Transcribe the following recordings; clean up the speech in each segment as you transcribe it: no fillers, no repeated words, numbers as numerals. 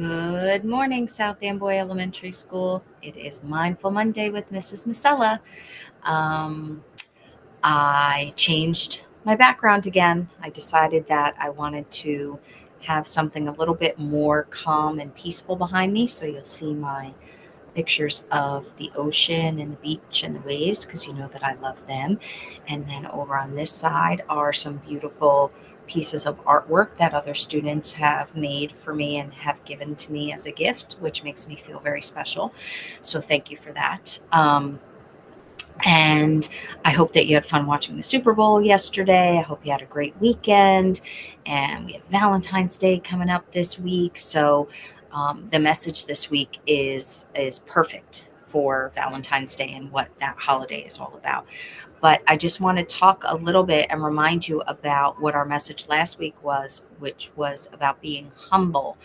Good morning, South Amboy Elementary School. It is Mindful Monday with Mrs. Masella. Um, I changed my background again. I decided that I wanted to have something a little bit more calm and peaceful behind me. So you'll see my pictures of the ocean and the beach and the waves because you know that I love them. And then over on this side are some beautiful pieces of artwork that other students have made for me and have given to me as a gift, which makes me feel very special. So thank you for that. And I hope that you had fun watching the Super Bowl yesterday. I hope you had a great weekend. And we have Valentine's Day coming up this week. So the message this week is perfect for Valentine's Day and what that holiday is all about. But I just want to talk a little bit and remind you about what our message last week was, which was about being humble.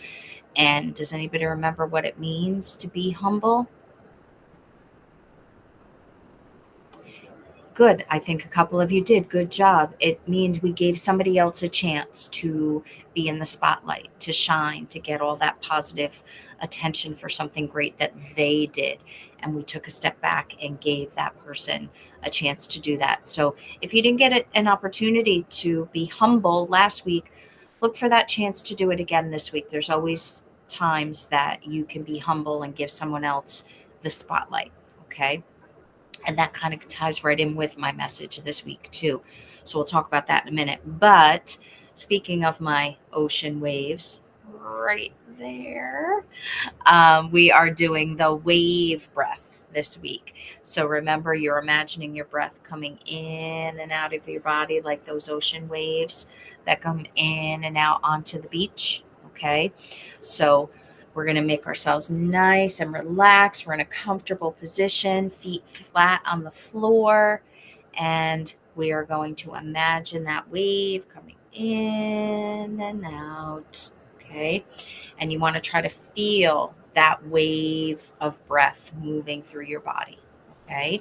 And does anybody remember what it means to be humble? Good. I think a couple of you did. Good job. It means we gave somebody else a chance to be in the spotlight, to shine, to get all that positive attention for something great that they did. And we took a step back and gave that person a chance to do that. So if you didn't get an opportunity to be humble last week, look for that chance to do it again this week. There's always times that you can be humble and give someone else the spotlight. Okay. And that kind of ties right in with my message this week, too. So we'll talk about that in a minute. But speaking of my ocean waves, right there, we are doing the wave breath this week. So remember, you're imagining your breath coming in and out of your body like those ocean waves that come in and out onto the beach. Okay. So we're going to make ourselves nice and relaxed. We're in a comfortable position, feet flat on the floor. And we are going to imagine that wave coming in and out. Okay. And you want to try to feel that wave of breath moving through your body. Okay.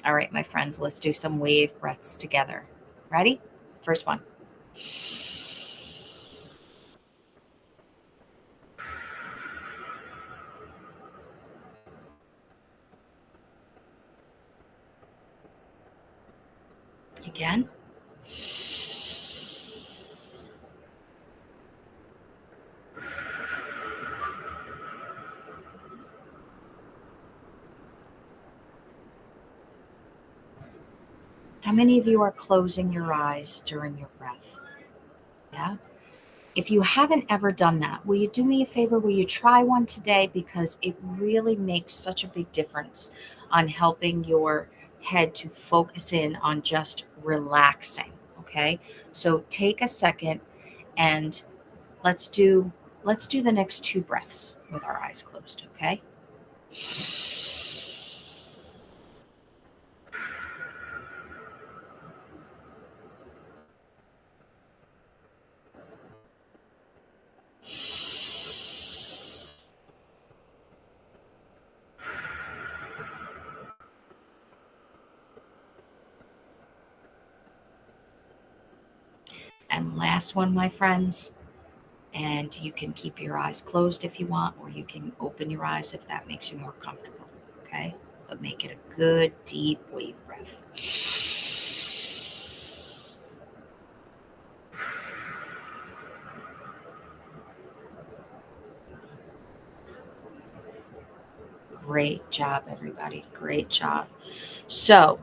All right, my friends, let's do some wave breaths together. Ready? First one. Again. How many of you are closing your eyes during your breath? Yeah. If you haven't ever done that, will you do me a favor? Will you try one today? Because it really makes such a big difference on helping your head to focus in on just relaxing. Okay. So take a second and let's do let's do the next two breaths with our eyes closed, okay? And last one, my friends, and you can keep your eyes closed if you want, or you can open your eyes if that makes you more comfortable. Okay? But make it a good, deep wave breath. Great job, everybody. Great job. So,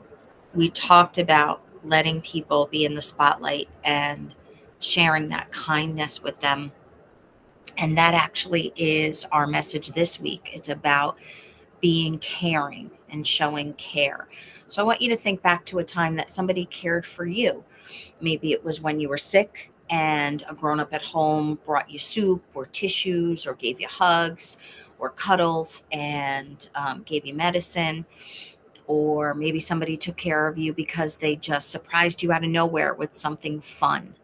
we talked about letting people be in the spotlight and sharing that kindness with them. And that actually is our message this week. It's about being caring and showing care. So I want you to think back to a time that somebody cared for you. Maybe it was when you were sick and a grown up at home brought you soup or tissues or gave you hugs or cuddles and gave you medicine. Or maybe somebody took care of you because they just surprised you out of nowhere with something fun.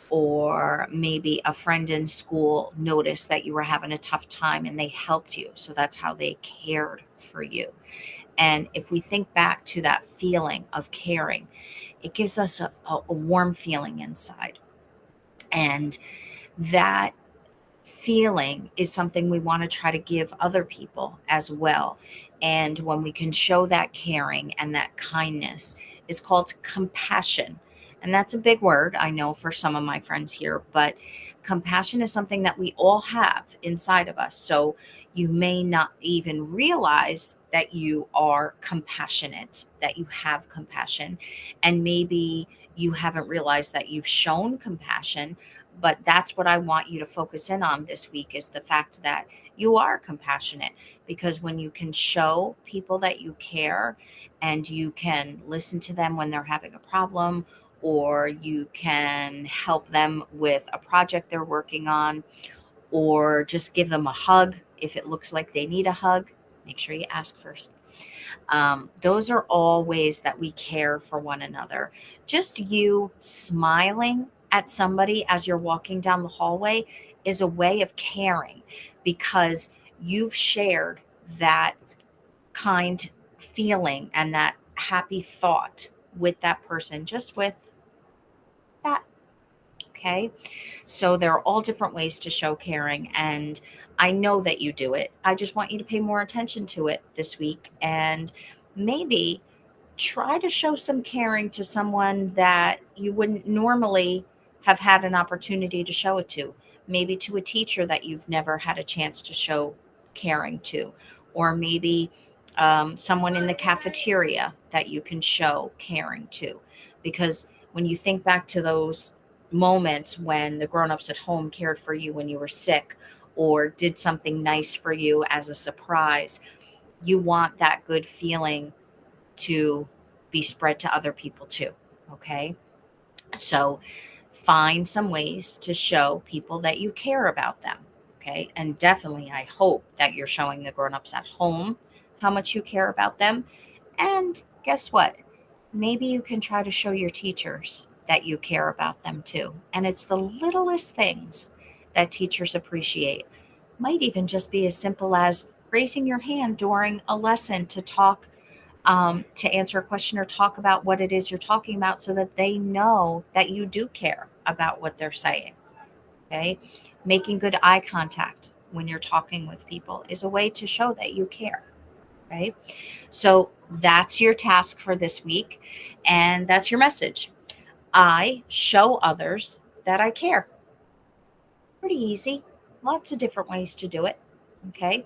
Or maybe a friend in school noticed that you were having a tough time and they helped you. So that's how they cared for you. And if we think back to that feeling of caring, it gives us a warm feeling inside. And that feeling is something we want to try to give other people as well. And when we can show that caring and that kindness, is called compassion. And that's a big word, I know, for some of my friends here, but compassion is something that we all have inside of us. So you may not even realize that you are compassionate, that you have compassion. And maybe you haven't realized that you've shown compassion, but that's what I want you to focus in on this week, is the fact that you are compassionate. Because when you can show people that you care, and you can listen to them when they're having a problem, or you can help them with a project they're working on, or just give them a hug if it looks like they need a hug, make sure you ask first. Those are all ways that we care for one another. Just you smiling at somebody as you're walking down the hallway is a way of caring, because you've shared that kind feeling and that happy thought with that person, just with that. Okay. So there are all different ways to show caring. And I know that you do it. I just want you to pay more attention to it this week, and maybe try to show some caring to someone that you wouldn't normally have had an opportunity to show it to. Maybe to a teacher that you've never had a chance to show caring to, or maybe someone in the cafeteria that you can show caring to. Because when you think back to those moments when the grown-ups at home cared for you when you were sick, or did something nice for you as a surprise, you want that good feeling to be spread to other people too. Okay. So find some ways to show people that you care about them. Okay. And definitely, I hope that you're showing the grown-ups at home how much you care about them. And guess what? Maybe you can try to show your teachers that you care about them too. And it's the littlest things that teachers appreciate. Might even just be as simple as raising your hand during a lesson to talk, to answer a question or talk about what it is you're talking about, so that they know that you do care about what they're saying. Okay. Making good eye contact when you're talking with people is a way to show that you care. Right. So that's your task for this week. And that's your message. I show others that I care. Pretty easy. Lots of different ways to do it. Okay.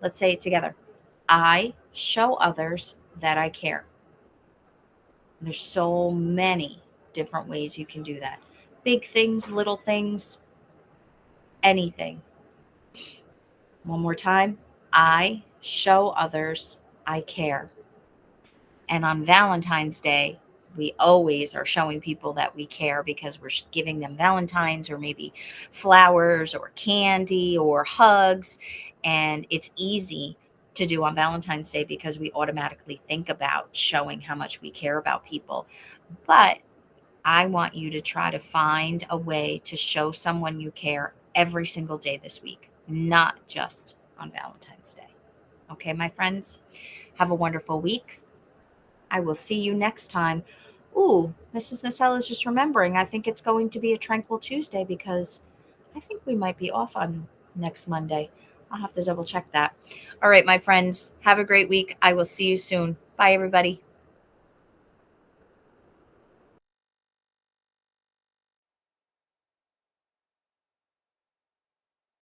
Let's say it together. I show others that I care. There's so many different ways you can do that. Big things, little things, anything. One more time. I show others I care. And on Valentine's Day, we always are showing people that we care, because we're giving them Valentines, or maybe flowers or candy or hugs. And it's easy to do on Valentine's Day because we automatically think about showing how much we care about people. But I want you to try to find a way to show someone you care every single day this week, not just on Valentine's Day. Okay, my friends, have a wonderful week. I will see you next time. Ooh, Mrs. Massell is just remembering. I think it's going to be a tranquil Tuesday, because I think we might be off on next Monday. I'll have to double check that. All right, my friends, have a great week. I will see you soon. Bye, everybody.